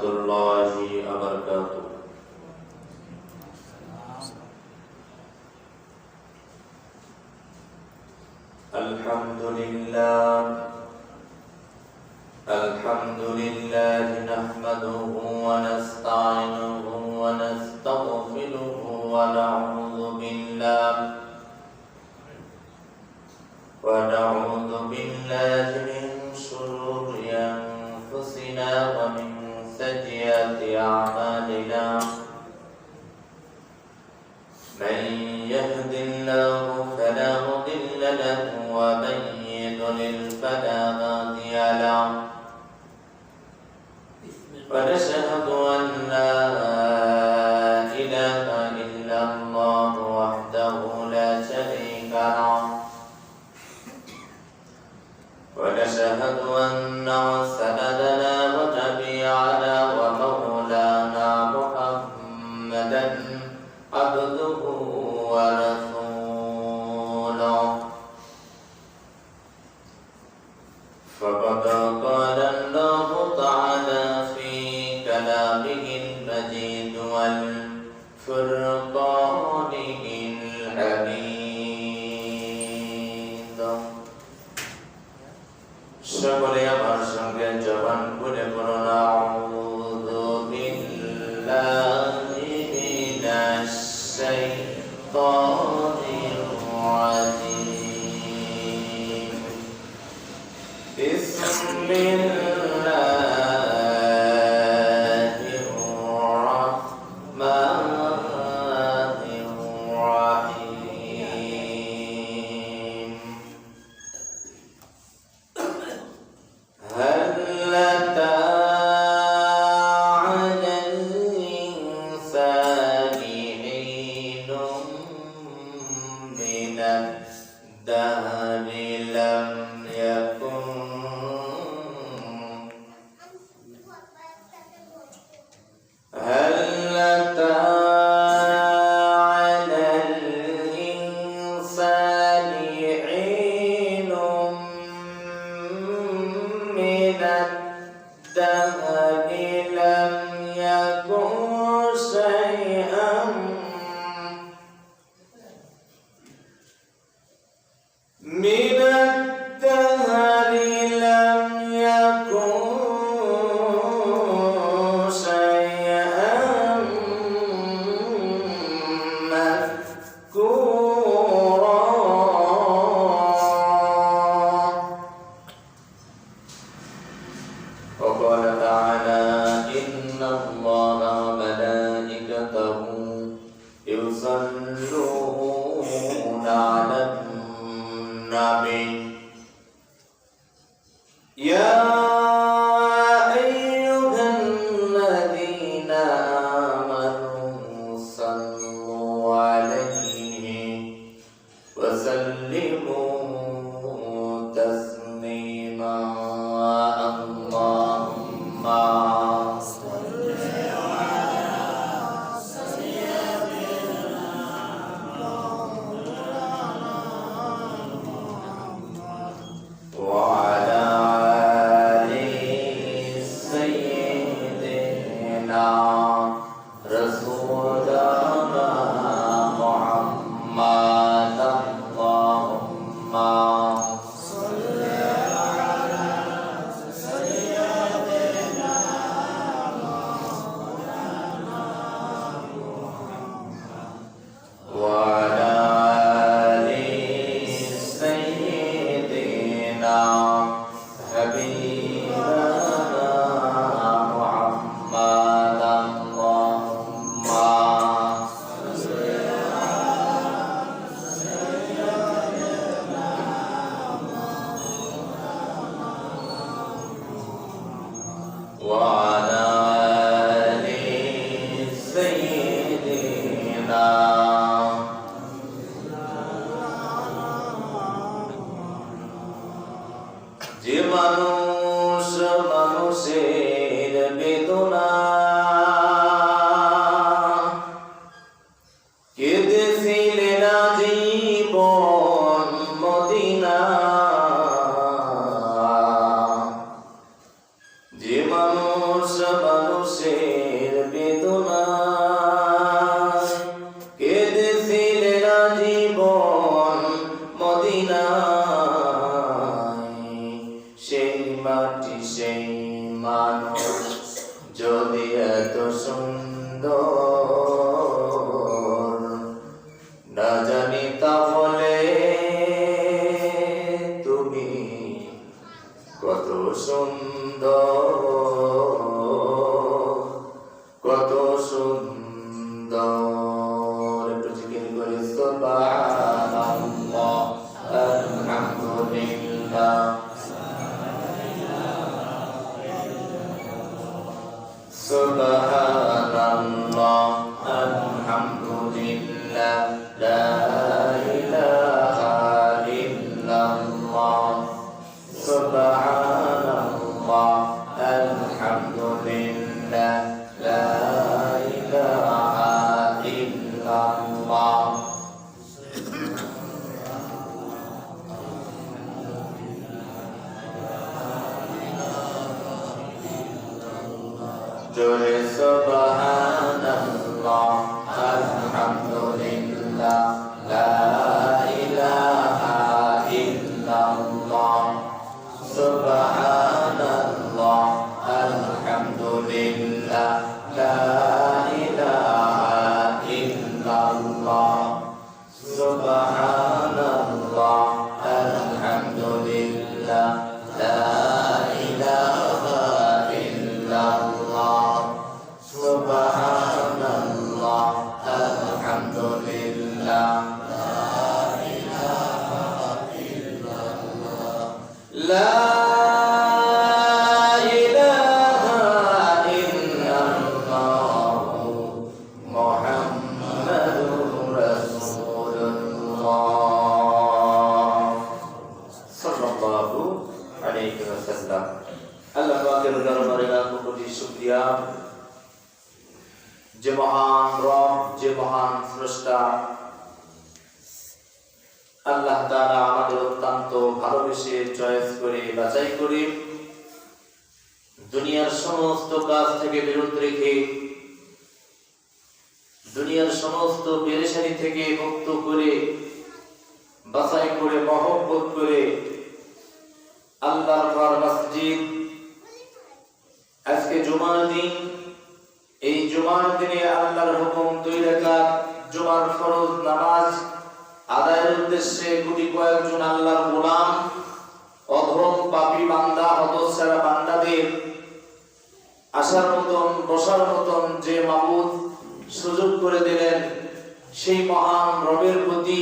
warahmatullahi wabarakatuh. Alhamdulillah nahmaduhu wa nasta'inuhu wa nastaghfiruhu wa na'udzu billahi min shururi anfusina wa min sayyiati a'malina. Man yahdihillahu fala mudilla lahu wa man yudlil fala hadiya lahu. ونشهد أن لا إله إلا الله وحده لا شريك له ونشهد أن سندنا ونبينا ومولانا محمدا عبده ورسوله فقد قال الله تعالى كلامه المجيد والفرقانه الحميد. সকলে আমার সঙ্গে জবান খুলে পড়ুন আউযু বিল্লাহি মিনাশ শাইতানির রাজীম। বিসমিল্লাহ Habibana Muhammadan মানুষের বেদনায় কেঁদেছিলেন জীবন মদিনায়। সেই মাটি সেই মানুষ যদি এত সুন্দর না জানি তাহলে তুমি কত সুন্দর, কত সুন্দর। একটু জিকির করে সুবহানাল্লাহ আলহামদুলিল্লাহ সুবহানাল্লাহ আলহামদুলিল্লাহ লা ইলাহা ইল্লাল্লাহ সুবহানাল্লাহ আলহামদুলিল্লাহ লা ইলাহা ইল্লাল্লাহ। জোরে সুবহানাল্লাহ আলহামদুলিল্লাহ লা ইলাহা ইল্লাল্লাহ সুবহানাল্লাহ আলহামদুলিল্লাহ লা ইলাহা ইল্লাল্লাহ সুবহানাল্লাহ আলহামদুলিল্লাহ লা ইলাহা ইল্লাল্লাহ সুবহানাল্লাহ আলহামদুলিল্লাহ লা ইলাহা ইল্লাল্লাহ মুহাম্মাদুর রাসূলুল্লাহ সাল্লাল্লাহু আলাইহি ওয়াসাল্লাম। আল্লাহ পাকের দরবারে লাখো কোটি শুকরিয়া যে মহান রব, যে মহান স্রষ্টা আল্লাহ তাআলা আমাদের অত্যন্ত ভালোবেসে চয়েস করে বাছাই করে দুনিয়ার সমস্ত কাজ থেকে বিরত রেখে দুনিয়ার সমস্ত পেরেশানি থেকে মুক্ত করে বাছাই করে মহব্বত করে আল্লাহর ঘর মসজিদ আজকে জুমার দিন, এই জুমার দিনে আল্লাহর হুকুম 2 রাকাত জুমার ফরজ নামাজ আদায়ের উদ্দেশ্যে কোটি কয়েকজন আল্লাহর গোলাম অধম পাপী বান্দা হতচ্ছাড়া বান্দাদের আসার মতন বসার মতন যে মাবুদ সুযোগ করে দিলেন, সেই মহান রবের প্রতি,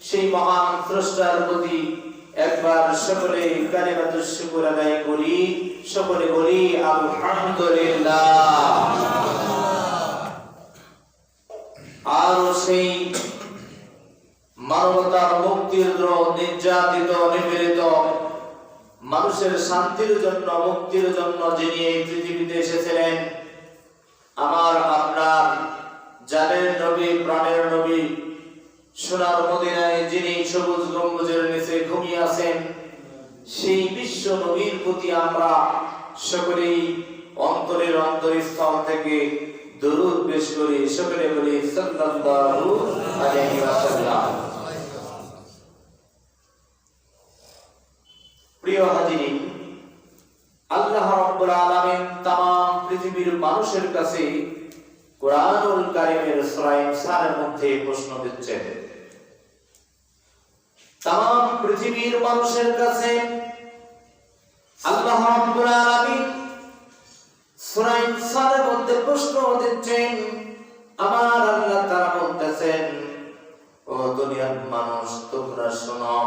সেই মহান স্রষ্টার প্রতি একবার সকলে কালিমাতুশ শুকর আদায় করি, সকলে বলি আলহামদুলিল্লাহ। আর সেই মানবতার মুক্তির জন্য নির্যাতিত নিপীড়িত মানুষের শান্তির জন্য মুক্তির জন্য যিনি এই পৃথিবীতে এসেছিলেন, আমার আপনার জানের নবী প্রাণের নবী সোনার মদিনায় যিনি সবুজ গম্বুজের নিচে ঘুমিয়ে আছেন, সেই বিশ্ব নবীর প্রতি আমরা সকলেই অন্তরের অন্তরস্থল থেকে দরুদ পেশ করি, সকলে বলি সাল্লাল্লাহু আলাইহি ওয়াসাল্লাম। প্রিয় হাজিরিন, আল্লাহ রাব্বুল আলামিন तमाम পৃথিবীর মানুষের কাছে কুরআনুল কারীমের সূরা ইনসানের মধ্যে প্রশ্ন দিচ্ছেন। तमाम পৃথিবীর মানুষের কাছে আল্লাহ রাব্বুল আলামিন সূরা ইনসানের মধ্যে প্রশ্ন দিচ্ছেন। আমার আল্লাহ তাআলা বলতেছেন, ও দুনিয়ার মানুষ তোমরা শোনো,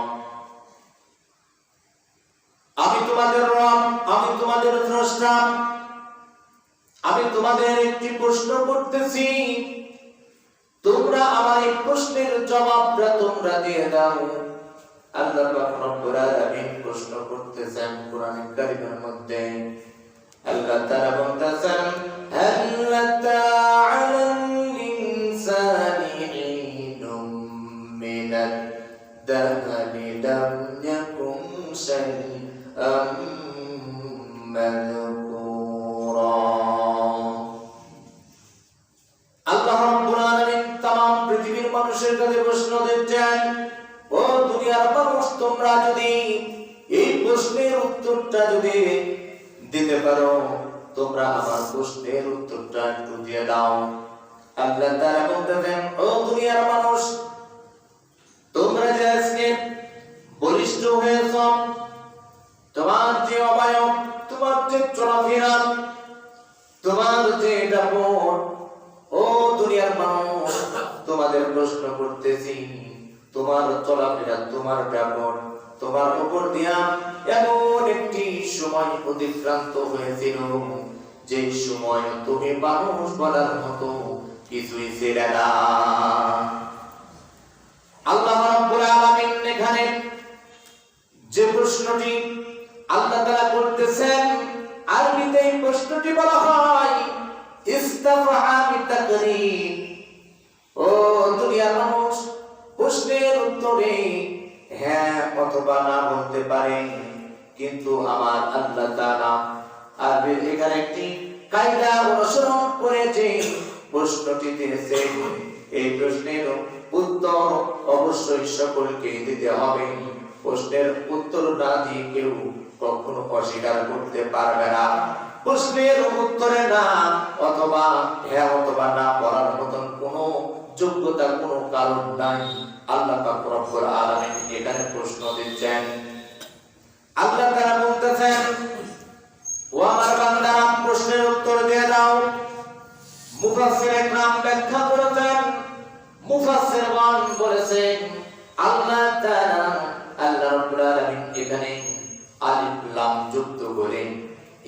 আমি তোমাদের রব, আমি তোমাদের স্রষ্টা, আমি তোমাদের একটি প্রশ্ন করতেছি, তোমরা আমার এই প্রশ্নের জবাবটা তোমরা দিয়ে দাও। আল্লাহ পাক রব্বুল আলামিন প্রশ্ন করতেছেন কোরআনুল কারীমের মধ্যে। আল্লাহ তাআলা বলতেছেন, হাল আতা আলাল ইনসানি হিনুম মিনাদ দাহরি লাম ইয়াকুন শাইআম মাযকুরা। মানুষের কাছে প্রশ্ন দিচ্ছেন, ও দুনিয়ার মানুষ, তোমরা যদি এই প্রশ্নের উত্তরটা যদি দিতে পারো, তোমরা আমার প্রশ্নের উত্তরটা একটু দিয়ে দাও। আল্লাহ তাআলা বলতেছেন, ও দুনিয়ার মানুষ, তোমরা যে আজকে বলিষ্ঠ হয়েছ, তোমার যে অবয়ব, তোমার যে চলাফেরা, তোমার যে দাপট, ও দুনিয়ার মানুষ, তোমাদের প্রশ্ন করতেছি, তোমার চলাফেরা, তোমার দাপট, তোমার উপর দিয়া এমন একটি সময় অতিক্রান্ত হয়েছিল যে সময় তুমি মানুষ বলার মতো কিছুই ছিলে না। আল্লাহ রাব্বুল আলামিন এখানে যে প্রশ্নটি আল্লাহ তাআলা করতেছেন, আরবিতে এই প্রশ্নটি বলা হয় ইস্তাফহাম তাকরীম। ও দুনিয়ার মানুষ, প্রশ্নের উত্তরে হ্যাঁ অথবা না বলতে পারেন, কিন্তু আমার আল্লাহ তাআলা আরবির এখানে একটি কায়দা অনুসরণ করে যে প্রশ্নটি দিয়েছেন, এই প্রশ্নের উত্তর অবশ্যই সকলকে দিতে হবে। প্রশ্নের উত্তর না দিয়ে কেউ কখনো অস্বীকার করতে পারবে না। প্রশ্নের উত্তরে না অথবা হ্যাঁ অথবা না বলার মতন কোনো যোগ্যতা, কোনো কারণ নাই। আল্লাহ পাক রব্বুল আলামিন এখানে প্রশ্ন দিচ্ছেন। আল্লাহ তাআলা বলতেছেন, ও আমার বান্দারা, প্রশ্নের উত্তর দিয়ে দাও। মুফাসসিরে کرام ব্যাখ্যা করেছেন, মুফাসসিরগণ বলেছেন, আল্লাহ তাআলা, আল্লাহ রাব্বুল আলামিন এখানে আলিফ লাম যুক্ত করে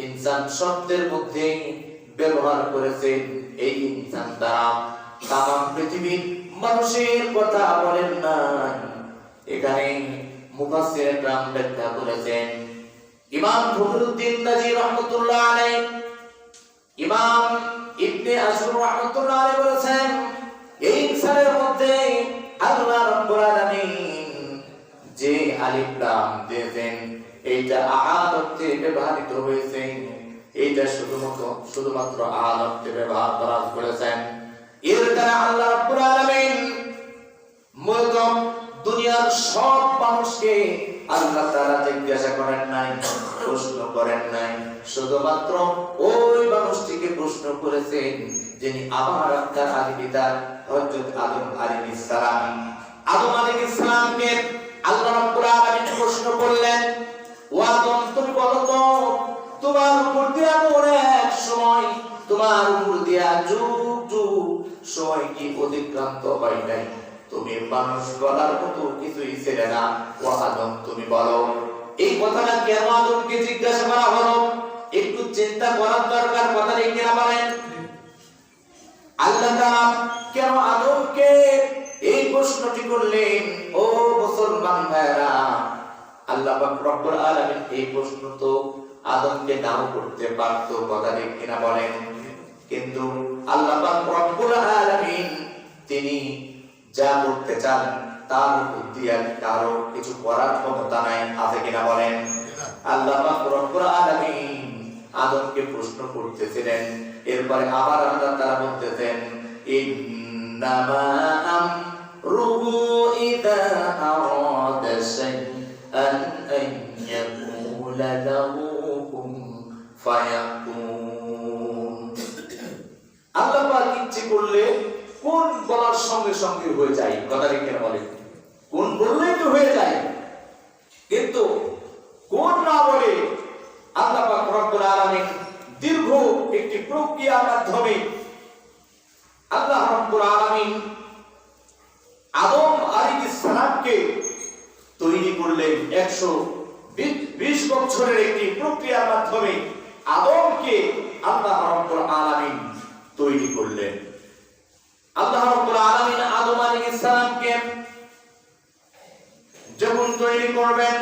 ইনসান শব্দের মধ্যে ব্যবহার করেছেন। এই ইনসান দ্বারা তামাম পৃথিবীর মানুষের কথা বলেন না। এখানে মুফাসসিরে کرام ব্যাখ্যা করেছেন, ইমাম ফখরুদ্দিন রাজি রাহমাতুল্লাহ আলাইহি, ইমাম ইবনে আশর রাহমাতুল্লাহ আলাইহি বলেছেন, এই ইনসানের মধ্যে আল্লাহ রাব্বুল আলামিন যে আলিফ লাম দিয়েছেন, এইটা আহাদ অর্থে ব্যবহৃত হয়েছে। এইটা শুধুমাত্র আহাদ অর্থে ব্যবহার করা করেছেন। এর দ্বারা আল্লাহ রাব্বুল আলামিন মূলত দুনিয়ার সব মানুষকে আল্লাহ তাআলা জিজ্ঞাসা করেন নাই, প্রশ্ন করেন নাই, শুধুমাত্র ওই মানুষটিকে প্রশ্ন করেছেন যিনি আমার আপনার আদি পিতা হযরত আদম আলাইহিস সালাম। আদম আলাইহিস সালামকে আল্লাহ রাব্বুল আলামিন প্রশ্ন করলেন, ও আদম, তুমি বলো তো, তোমার উপর দিয়া এক সময়, তোমার উপর দিয়া যুগ যুগ সময় কি অতিক্রান্ত হয় নাই? তুমি মানুষ বলার মতো কিছুই ছিলে না। ও আদম, তুমি বলো। এই কথাটা কেন আদমকে জিজ্ঞাসা করা হলো? একটু চিন্তা করার দরকার, কথাটা কেন বলেন? আল্লাহ তাআলা কেন আদমকে এই প্রশ্নটি করলেন? ও মুসলমান ভাইরা, আল্লাহ পাক রব্বুল আলামিন এই প্রশ্ন তো আদমকে নাও করতে পারতো, কথাটা কিনা বলেন? কিন্তু আল্লাহ পাক রব্বুল আলামিন তিনি যা করতে চান তার বুদ্ধি আর কারো কিছু করার ক্ষমতা নাই, আছে কিনা বলেন? আল্লাহ পাক রব্বুল আলামিন আদমকে প্রশ্ন করতেছিলেন, এরপরে আবার আল্লাহ তাআলা বলতেছেন, ইন্নামা আমরুহু ইযা আরাদা শাইআন আন ইয়াকুলা লাহু কুন ফায়াকুন। আল্লাহ পাক ইচ্ছে করলে কোন বলার সঙ্গে সঙ্গে হয়ে যায়, কথাটা কেন বলে? কোন বললেই তো হয়ে যায়, কিন্তু কোন না বলে আল্লাহ পাক রব্বুল আলামিন দীর্ঘ একটি প্রক্রিয়ার মাধ্যমে আল্লাহ রব্বুল আলামিন আদম আলাইহিস সালামকে তৈরি করলেন। 120 বছরের একটি প্রক্রিয়ার মাধ্যমে আদমকে আল্লাহ রব্বুল আলামিন তৈরি করলেন। আল্লাহ রাব্বুল আলামিন আদম আলাইহিস সালামকে যখন তৈরি করবেন,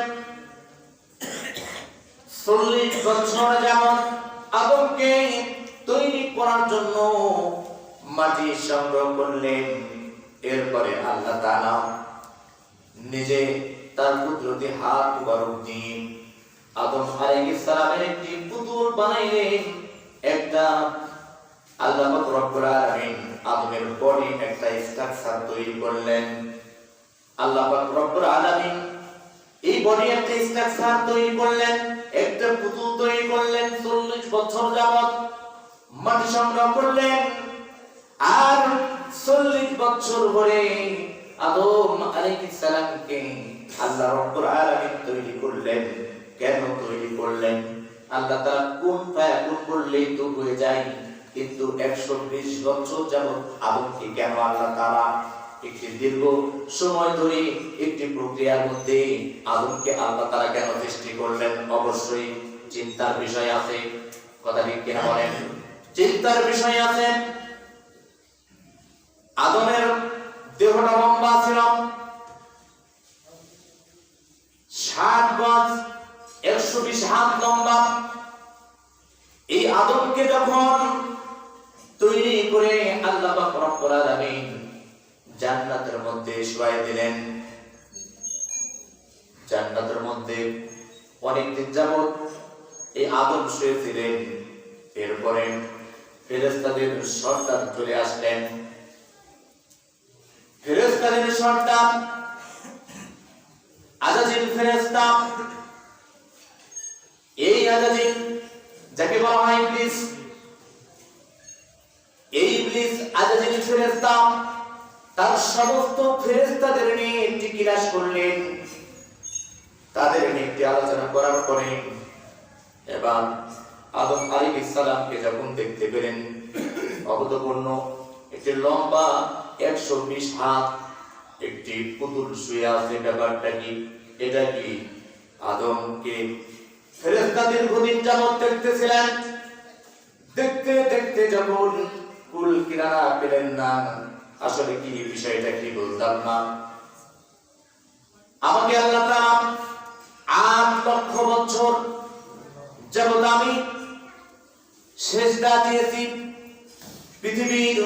40 বছর যাবত আদমকে তৈরি করার জন্য মাটি সংগ্রহ করলেন। এরপরে আল্লাহ তাআলা নিজে তার কুদরতি হাত মুবারক দিয়ে আদম আলাইহিস সালামের একটি পুতুল বানাইলেন। একটা আল্লাহ পাক রব্বুল আলামিন আদমের বডি একটা স্ট্রাকচার তৈরি করলেন। আল্লাহ পাক রব্বুল আলামিন এই বডি একটা স্ট্রাকচার তৈরি করলেন, একটা পুতুল তৈরি করলেন। 40 বছর যাবত মাটি সংগ্রহ করলেন, আর 40 বছর পরে আদম আলাইহিস সালামকে আল্লাহ রাব্বুল আলামিন তৈরি করলেন। কেন তৈরি করলেন? আল্লাহ তাআলা কোন ফায়াকুন বললেই তো হয়ে যায়, কিন্তু 120 বছর যাবত আদমকে কেন আল্লাহ তাআলা একটি দীর্ঘ সময় ধরে একটি প্রক্রিয়ার মধ্যে আদমকে আল্লাহ তাআলা কেন সৃষ্টি করলেন? অবশ্যই চিন্তার বিষয় আছে। কথা ঠিক কিনা বলেন? চিন্তার বিষয় আছে। আদমের দেহটা লম্বা ছিল 60 গজ, 120 হাত লম্বা। এই আদমকে যখন তৈরি করে আল্লাহ পাক রব্বুল আলামিন জান্নাতের মধ্যে শুয়াই দিলেন, জান্নাতের মধ্যে অনেকদিন যাবত এই আদম শুয়েছিলেন। এরপরে ফেরেশতাদের সর্দার চলে আসলেন। ফেরেশতাদের সর্দার আযাজিল ফেরেশতা, এই আযাজিল যাকে বলা হয় ইবলিস, এই ইবলিস আযাজিল ফেরেশতা তার সমস্ত ফেরেশতাদের নিয়ে একটি ক্লাস করলেন। তাদের নিয়ে একটি আলোচনা করার পরে এবার আদম আলাইহিস সালামকে যখন দেখতে পেলেন, অভূতপূর্ণ একটি লম্বা 120 হাত একটি পুতুল শুয়ে আছে, ব্যাপারটা কি? এটা কি? আদমকে ফেরেশতাদের দীর্ঘদিন যাবত দেখতেছিলেন। দেখতে দেখতে যখন কুল কিনারা পেলেন না, আসলে কি বিষয়টা কি বলতাম না, আমাকে আল্লাহ তাআলা 8 লক্ষ বছর যাবত আমি সেজদা দিয়েছি। পৃথিবীর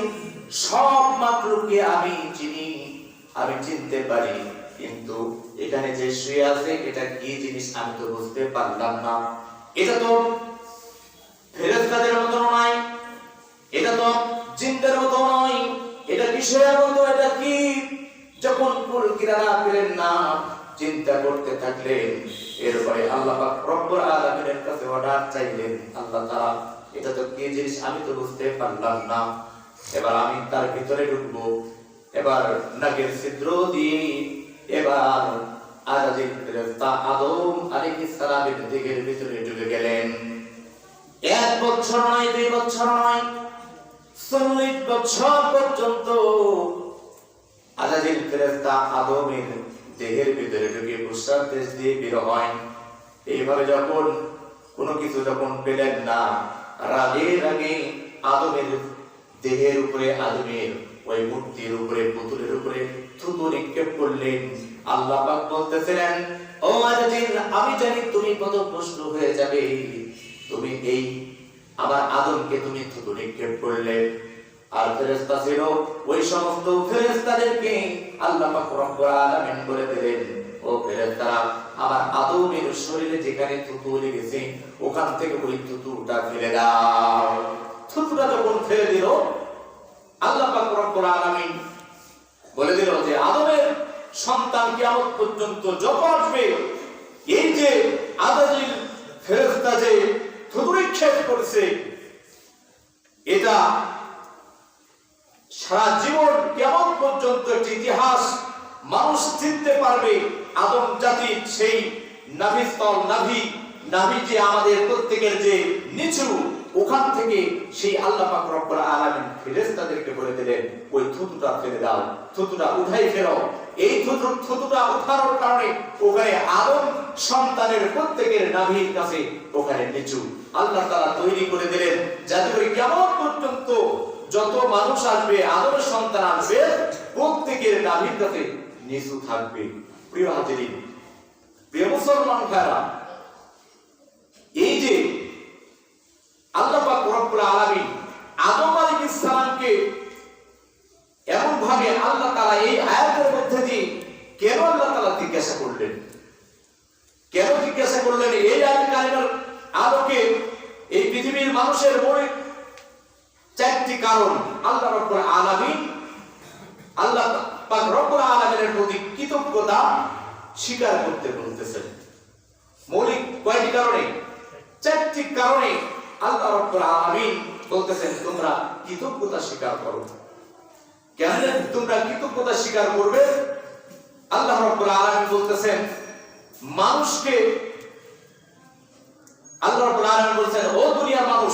সব মাখলুককে আমি চিনি, আমি চিনতে পারি, কিন্তু এখানে যে শুয়ে আছে এটা কি জিনিস আমি তো বুঝতে পারলাম না। এটা তো ফেরেশতাদের মতো নয়, এটা তো জিনদের মতো নয়, এটা কিসের মতো, এটা কি? যখন কুল কিনারা পেলেন না, চিন্তা করতে থাকলেন। এরপরে আল্লাহ পাক রব্বুল আলামিনের কাছে অর্ডার চাইলেন, আল্লাহ তাআলা এটা তো কি জিনিস আমি তো বুঝতে পারলাম না। এবার আমি তার ভিতরে ঢুকবো। এবার নাকের ছিদ্র দিয়ে এবার আযাজিল ফেরেশতা আদম আলাইহিস সালামের দিকের ভিতরে ঢুকে গেলেন। 1 বছর নয়, 2 বছর নয়, 40 বছর পর্যন্ত আযাজিল ফেরেশতা আদমের দেহের ভিতরে ঢুকে প্রস্রাব দেশ দিয়ে বের হয়। এইভাবে যখন কোনো কিছু যখন পেলেন না, রাগে রাগে আদমের দেহের উপরে, আদমের ওই মূর্তির উপরে, পুতুলের উপরে থুতু নিক্ষেপ করলেন। আল্লাহ পাক বলতেছিলেন, ও আযাজিল, আমি জানি তুমি পদভ্রষ্ট হয়ে যাবে, তুমি এই আমার আদমকে তুমি থুতু নিক্ষেপ করলে। আর ফেরেশতা ছিল, ওই সমস্ত ফেরেশতাদেরকে আল্লাহ পাক রব্বুল আলামিন বলে দিলেন, ও ফেরেশতারা, আমার আদমের শরীরে যেখানে থুতু লেগেছে ওখান থেকে ওই থুতুটা ফেলে দাও। থুতুটা যখন ফেলে দিল, আল্লাহ পাক রব্বুল আলামিন বলে দিল যে আদমের সন্তান কিয়ামত পর্যন্ত যত আসবে, এই যে আযাজিল ফেরেশতা যে থুতু নিক্ষেপ করেছে, এটা সারা জীবন কিয়ামত পর্যন্ত একটি ইতিহাস মানুষ চিনতে পারবে। আদম জাতির সেই নাভিস্থল, নাভি যে আমাদের প্রত্যেকের যে নিচু, ওখান থেকে সেই আল্লাহ পাক রব্বুল আলামিন ফেরেশতাদেরকে বলে দিলেন, ওই থুতুটা ফেলে দাও, থুতুটা উঠাই ফেলো। এই থুতুটা উঠানোর কারণে ওখানে আদম সন্তানের প্রত্যেকের নাভির কাছে ওখানে নিচু আল্লাহ তাআলা তৈরি করে দিলেন, যাতে করে কিয়ামত পর্যন্ত যত মানুষ আসবে, আদমের সন্তান আসবে, প্রত্যেকের নাভির কাছে নিচু থাকবে। প্রিয় হাজিরিন, প্রিয় মুসলমান ভাইরা, এই যে আল্লাহ পাক রব্বুল আলামিন আদম আলাইহিস সালামকে এমন ভাবে আল্লাহ তাআলা এই আয়াতের মধ্যে দিয়ে কেন আল্লাহ তাআলা জিজ্ঞাসা করলেন, কেন জিজ্ঞাসা করলেন? এই আয়াত কারিমার আলোকে এই পৃথিবীর মানুষের মনে 4টি চারটি কারণ আল্লাহ রাব্বুল আলামিন আল্লাহ পাক রব্বুল আলামিনের প্রতি কৃতজ্ঞতা স্বীকার করতে বলতেছেন। মৌলিক কয়টি কারণে? চারটি কারণে আল্লাহ রাব্বুল আলামিন বলতেছেন তোমরা কৃতজ্ঞতা স্বীকার করো। কেন তোমরা কৃতজ্ঞতা স্বীকার করবে? আল্লাহ রাব্বুল আলামিন বলতেছেন মানুষকে, আল্লাহ রাব্বুল আলামিন বলছেন ও দুনিয়ার মানুষ,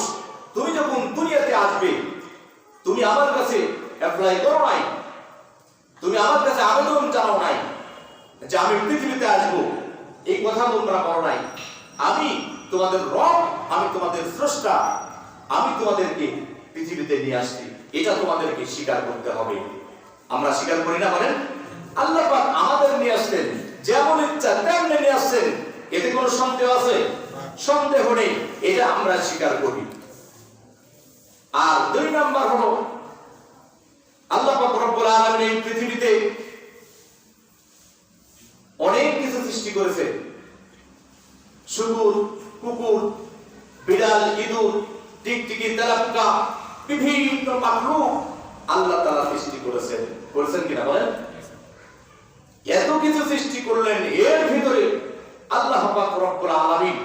তুমি যখন দুনিয়াতে আসবে তুমি আমার কাছে অ্যাপ্লাই করো নাই, তুমি আমার কাছে আবেদন জানাও নাই যে আমি পৃথিবীতে আসবো, এই কথা তোমরা বলো নাই। আমি তোমাদের রব, আমি তোমাদের স্রষ্টা, আমি তোমাদেরকে পৃথিবীতে নিয়ে আসছি, এটা তোমাদেরকে স্বীকার করতে হবে। আমরা স্বীকার করি না বলেন? আল্লাহ পাক আমাদের নিয়ে আসছেন, যেমন ইচ্ছা তেমনি নিয়ে আসছেন, এতে কোনো সন্দেহ আছে? সন্দেহ নেই, এটা আমরা স্বীকার করি। আর দুই নাম্বার হলো আল্লাহ পাক রব্বুল আলামিন এই পৃথিবীতে অনেক কিছু সৃষ্টি করেছে। শুকুর, কুকুর, বিড়াল, ইঁদুর, টিকটিকি, তেলাপোকা, বিভিন্ন মাখলুক আল্লাহ তাআলা সৃষ্টি করেছেন। করেছেন কিনা বলেন? এত কিছু সৃষ্টি করলেন, এর ভিতরে আল্লাহ পাক রব্বুল আলামিন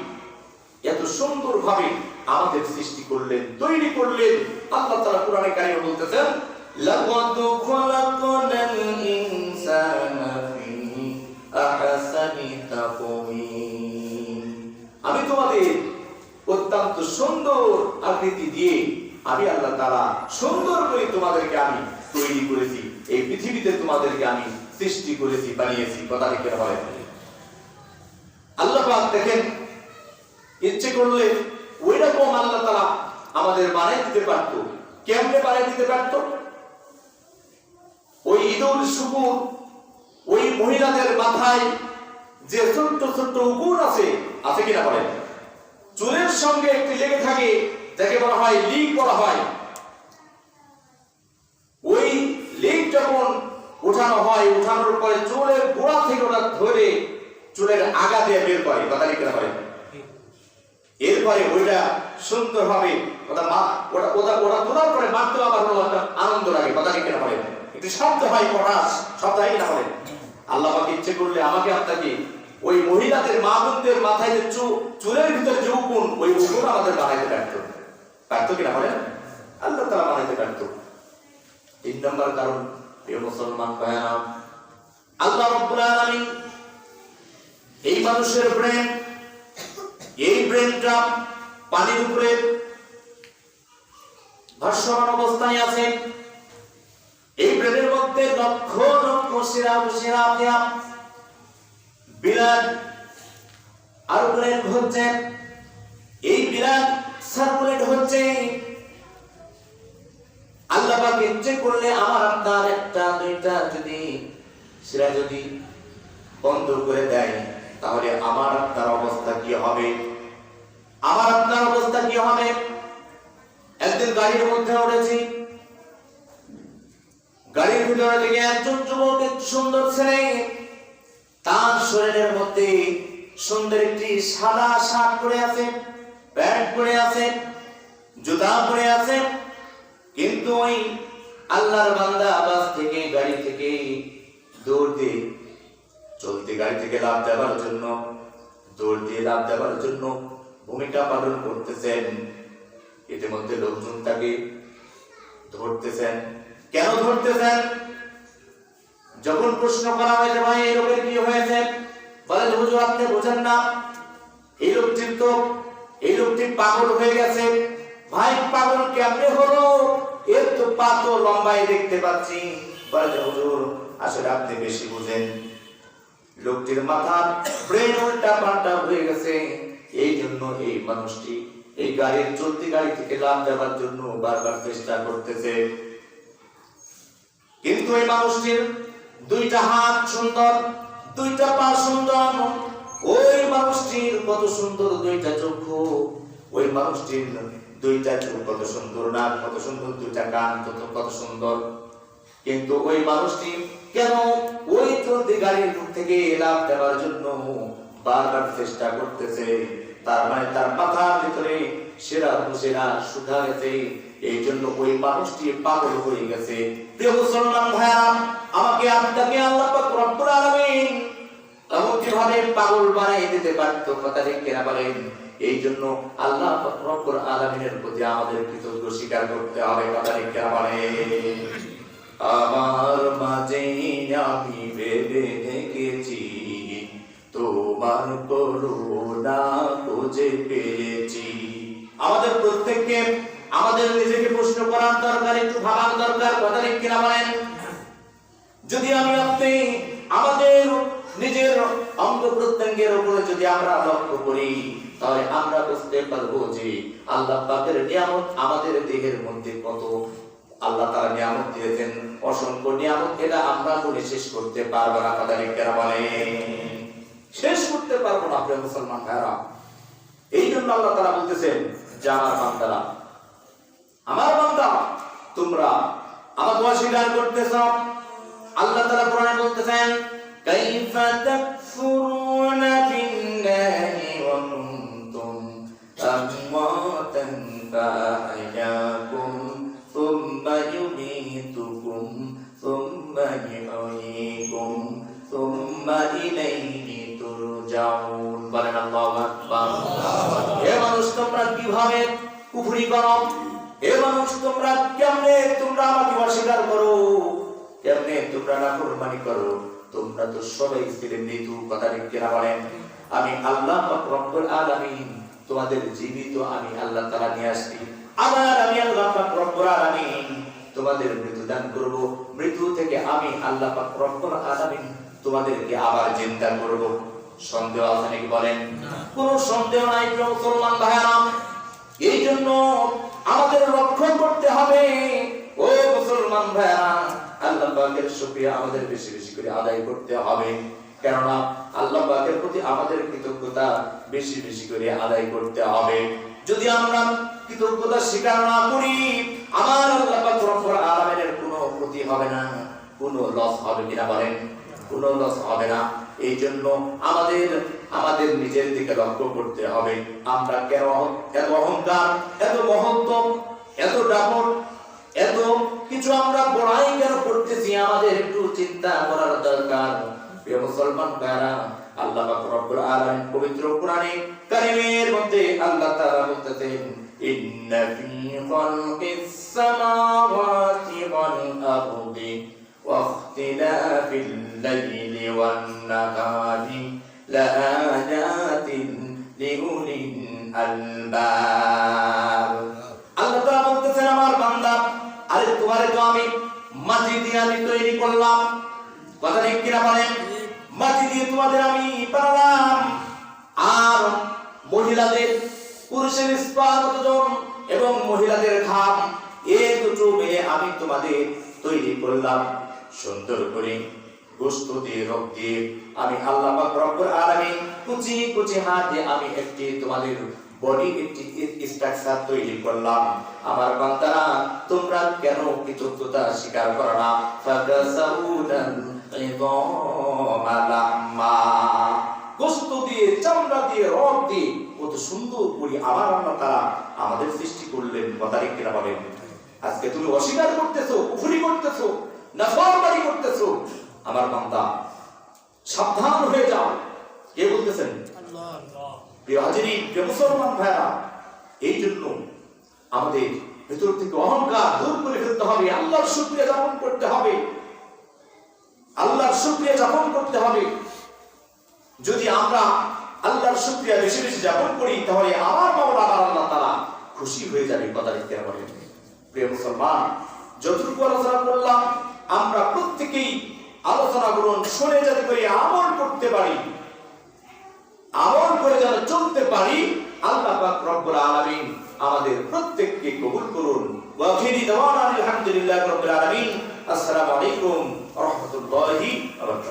এত সুন্দরভাবে আমাদের সৃষ্টি করলেন, তৈরি করলেন। আল্লাহ তাআলা কোরআনে কারিমে বলতেছেন লাকাদ খালাকনাল ইনসানা ফি আহসানি তাকওয়িম, আমি তোমাদের অত্যন্ত সুন্দর আকৃতি দিয়ে আমি আল্লাহ তাআলা সুন্দর করে তোমাদেরকে আমি তৈরি করেছি, এই পৃথিবীতে তোমাদেরকে আমি সৃষ্টি করেছি, বানিয়েছি। কথা লিখে হয় আল্লাহ পাক দেখেন ইচ্ছে করলে ওই রকম আল্লাহ তাআলা আমাদের বানিয়ে দিতে পারতো। কেমনে বানিয়ে দিতে পারতো? ওই ইঁদুর, শুকুর, ওই মহিলাদের মাথায় যে ছোট্ট ছোট্ট উকুন আছে, আছে কিনা বলেন? চুলের সঙ্গে একটি লেগে থাকে, যাকে বলা হয় লিক বলা হয়। ওই লিক যখন উঠানো হয়, উঠানোর পরে চুলের গোড়া থেকে ওটা ধরে চুলের আগা দিয়ে বের করে। কথা লিখে না বলেন? এরপরে ওইটা সুন্দরভাবে ওটা তোলার পরে মারতে আবার একটা আনন্দ লাগে। কথা লিখে না বলেন? একটু শব্দ হয়, পটাশ শব্দ হয় না বলেন? আল্লাহ পাক ইচ্ছে করলে আমাকে আপনাকে ওই মহিলাদের, মা বোনদের মাথায় যে চুলের ভিতরে যে উকুন, ওই উকুন আমাদের বানাইতে পারতো কিনা বলেন? আল্লাহ তাআলা বানাইতে পারতো। তিন নম্বর কারণ, প্রিয় মুসলমান ভাইরা, আল্লাহ রাব্বুল আলামিন এই মানুষের ব্রেন, এই ব্রেনটা পানির উপরে ভাসমান অবস্থায় আছে। এই ব্রেনের মধ্যে লক্ষ লক্ষ শিরা বিরাট আর ব্রেন হচ্ছে, এই বিরাট সার্কুলেট হচ্ছে। আল্লাহ পাক ইচ্ছে করলে আমার আপনার একটা দুইটা যদি শিরা যদি বন্ধ করে দেয়, তাহলে আমার আপনার অবস্থা কি হবে? আমার আপনার অবস্থা কি হবে? একদিন গাড়ির মধ্যে উঠেছি, গাড়ির ভিতরে থেকে একজন যুবক, একটু সুন্দর ছেলে, তার শরীরের মধ্যে সুন্দর একটি সাদা শার্ট পরে আছে, প্যান্ট পরে আছে, জুতা পরে আছে। কিন্তু ওই আল্লাহর বান্দা বাস থেকে, গাড়ি থেকে দৌড় দিয়ে চলতি গাড়ি থেকে লাফ দেওয়ার জন্য, দৌড় দিয়ে লাফ দেওয়ার জন্য ভূমিকা পালন করতেছেন। ইতিমধ্যে লোকজন তাকে ধরতেছেন। কেন ধরতেছেন? যখন প্রশ্ন করা হয় যে ভাই এই লোকের কি হয়েছে, বলে হুজুর আপনি বোঝেন না, এই লোকটি পাগল হয়ে গেছে। ভাই পাগল কেমনে হলো? এর তো পা তো লম্বাই দেখতে পাচ্ছি। বলে হুজুর আসলে আপনি বেশি বুঝেন, লোকটির মাথা ব্রেন উল্টা পাল্টা হয়ে গেছে, এই জন্য এই মানুষটি এই গাড়ির চলতি গাড়ি থেকে লাফ দেওয়ার জন্য বারবার চেষ্টা করতেছে। কিন্তু এই মানুষটির দুইটা হাত সুন্দর, দুইটা পা সুন্দর, ওই মানুষটির কত সুন্দর দুইটা চক্ষু, ওই মানুষটির দুইটা চোখ কত সুন্দর, নাক কত সুন্দর, দুইটা কান কত সুন্দর। কিন্তু ওই মানুষটি কেন ওই চলতি গাড়ির থেকে লাফ দেওয়ার জন্য বারবার চেষ্টা করতেছে? তার মানে তার মাথার ভিতরে সেরা শুকা গেছে, এই জন্য ওই মানুষটি পাগল হয়ে গেছে। প্রিয় মুসলমান ভাইরা, আমাকে আপনাকে আল্লাহ পাক রব্বুল আলামিন এমন কিভাবে পাগল বানাই দিতে পারত, কথা ঠিক কিনা বলেন? এই জন্য আল্লাহ পাক রব্বুল আলামিনের প্রতি আমাদের কৃতজ্ঞ স্বীকার করতে হবে, কথা ঠিক কিনা বলেন? আমার মাঝে আমি ভেবে দেখেছি, তোমার করুণা খুঁজে পেয়েছি। আমাদের প্রত্যেককে আমাদের নিজেকে প্রশ্ন করার দরকার, একটু ভাবার দরকার, কথা ঠিক কিনা বলেন? যদি আমি আপনি আমাদের নিজের অঙ্গ প্রত্যঙ্গের উপরে যদি আমরা লক্ষ্য করি, তাহলে আমরা বুঝতে পারবো যে আল্লাহ পাকের নিয়ামত আমাদের দেহের মধ্যে কত। আল্লাহ তাআলা নিয়ামত দিয়েছেন, অসংখ্য নিয়ামত, এটা আমরা বলে শেষ করতে পারবো না, কথা ঠিক কিনা বলেন? শেষ করতে পারবো না প্রিয় মুসলমান ভাইরা। এই জন্য আল্লাহ তাআলা বলতেছেন যে আমার বান্দারা, আমার বান্দা, তোমরা আমাকে অস্বীকার করতেছ। আল্লাহ তাআলা কোরআনে বলতেছেন, কাইফা তাকফুরুনা বিল্লাহি ওয়া কুনতুম আমওয়াতান ফাআহয়াকুম সুম্মা ইউমীতুকুম সুম্মা ইউহয়ীকুম সুম্মা ইলাইহি তুরজাউন। বলেন আল্লাহু আকবার। হে মানুষ, তোমরা কিভাবে কুফরি করো? হে মানুষ, তোমরা কেমনে তোমরা আমাকে অস্বীকার করো, কেমনে তোমরা নাফরমানি করো? তোমরা তো সবাই ছিলে মৃত্যু, কথা ঠিক কিনা বলেন? আমি আল্লাহ পাক রব্বুল আলামিন তোমাদের জীবিত আমি আল্লাহ তাআলা নিয়ে আসছি। আবার আমি আল্লাহ পাক রব্বুল আলামিন তোমাদের মৃত্যু দান করব। মৃত্যু থেকে আমি আল্লাহ পাক রব্বুল আলামিন তোমাদেরকে আবার জিন্দা করব। সন্দেহ আছে নাকি বলেন? কোনো সন্দেহ নাই প্রিয় মুসলমান ভাইরা। এই জন্য আমাদের লক্ষ্য করতে হবে, ও মুসলমান ভাইরা, আল্লাহ পাকের শুকরিয়া আমাদের বেশি বেশি করে আদায় করতে হবে। কেননা আল্লাহ পাকের প্রতি আমাদের কৃতজ্ঞতা বেশি বেশি করে আদায় করতে হবে। যদি আমরা কৃতজ্ঞতা স্বীকার না করি, আমার আল্লাহ পাক রব্বুল আলামিনের কোনো ক্ষতি হবে না, কোনো লস হবে কিনা বলেন? কোনো লস হবে না। এই জন্য আমাদের নিজের দিকে লক্ষ্য করতে হবে। আমরা কেন এত অহংকার, এত মহত্ব, এত দাপট, এত কিছু আমরা বড়াই কেন করতেছি? আমাদের একটু চিন্তা করার দরকার। প্রিয় মুসলমান ভাইরা, আল্লাহ পাক রব্বুল আলামিন পবিত্র কোরআনে কারীমের মধ্যে আল্লাহ তাআলা বলতেছেন, ইন্না ফী খালকিস সামাওয়াতি ওয়াল আরদি ওয়া ইখতিলাফিল লাইলি ওয়ান নাহারি লাআয়াতিন লিউলিল আলবাব। আল্লাহ তাআলা বলতেছেন, আমার বান্দা, আরে তোমারে তো আমি মাটি দিয়ে আমি তৈরি করলাম, কথা ঠিক কিনা বলেন? মাটি দিয়ে তোমাদের আমি বানালাম। আর মহিলাদের, পুরুষের স্পার্ম এবং মহিলাদের ঘাম, এই দুটো মিলে আমি তোমাদের তৈরি করলাম সুন্দর করে, গোশত দিয়ে, রক্ত দিয়ে। আমি আল্লাহ পাক রব্বুল আলামিন কুচি কুচি হাত দিয়ে আমি একটি তোমাদের বডি, একটি স্ট্রাকচার তৈরি করলাম। আমার বান্দারা, তোমরা কেন কৃতজ্ঞতা স্বীকার করো না? ফাকাসাউনাল ইযামা লাহমা, গোশত দিয়ে, চামড়া দিয়ে, রক্ত দিয়ে কত সুন্দর করে আমার আল্লাহ তাআলা আমাদের সৃষ্টি করলেন, কথা ঠিক কিনা বলেন? আজকে তুমি অস্বীকার করতেছো, কুফরি করতেছো, নাফরমানি করতেছো। আমার বান্দা, সাবধান হয়ে যাও। কে বলতেছেন? আল্লাহ। প্রিয় হাজিরিন, প্রিয় মুসলমান ভাইরা, এই জন্য আমাদের ভিতর থেকে অহংকার দূর করে ফেলতে হবে। আল্লাহর শুকরিয়া জ্ঞাপন করতে হবে, আল্লাহর শুকরিয়া জ্ঞাপন করতে হবে। যদি আমরা আল্লাহর শুকরিয়া বেশি বেশি জ্ঞাপন করি, তাহলে আমার মাওলা আল্লাহ তাআলা খুশি হয়ে যাবে, কথা ঠিক কিনা বলেন? প্রিয় মুসলমান, যতটুকু আলোচনা করলাম, আমরা প্রত্যেকেই আলোচনাগুলো শুনে যাতে করে আমল করতে পারি, আমল করে যেন চলতে পারি। আল্লাহ পাক রব্বুল আলামিন আমাদের প্রত্যেককে কবুল করুন। ওয়া আখিরি দাওয়ানা আলহামদুলিল্লাহি রাব্বিল আলামিন। আসসালামু আলাইকুম ওয়া রাহমাতুল্লাহি ওয়া বারাকাতুহু।